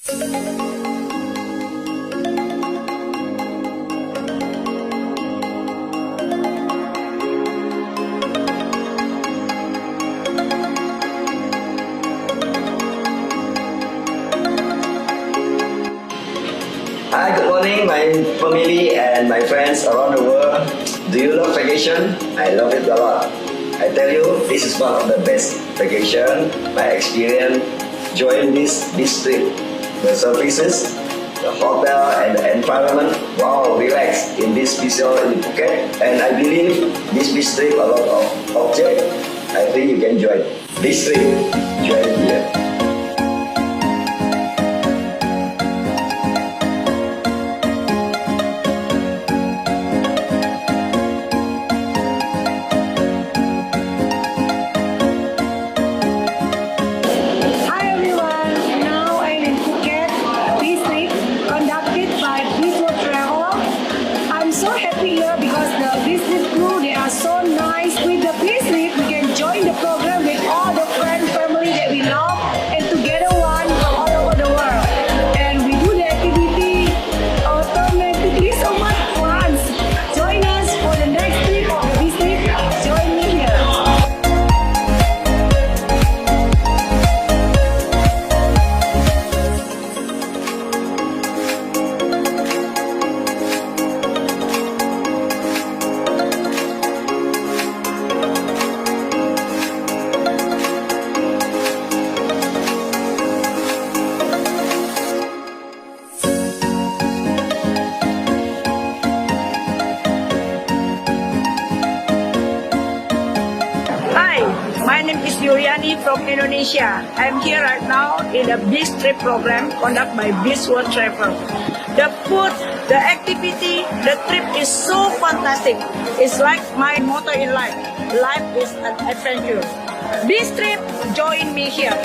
Hi, good morning, my family and my friends around the world. Do you love vacation? I love it a lot. I tell you, this is one of the best vacation. My experience during this trip. The services, the hotel and the environment, wow, relax in this Bzzworld in Phuket. And I believe this trip a lot of object. I think you can enjoy this trip. Join here. My name is Yuliani from Indonesia. I'm here right now in a Bzztrips program conducted by Bzzworld Travel. The food, the activity, the trip is so fantastic. It's like my motto in life. Life is an adventure. Bzztrips, join me here.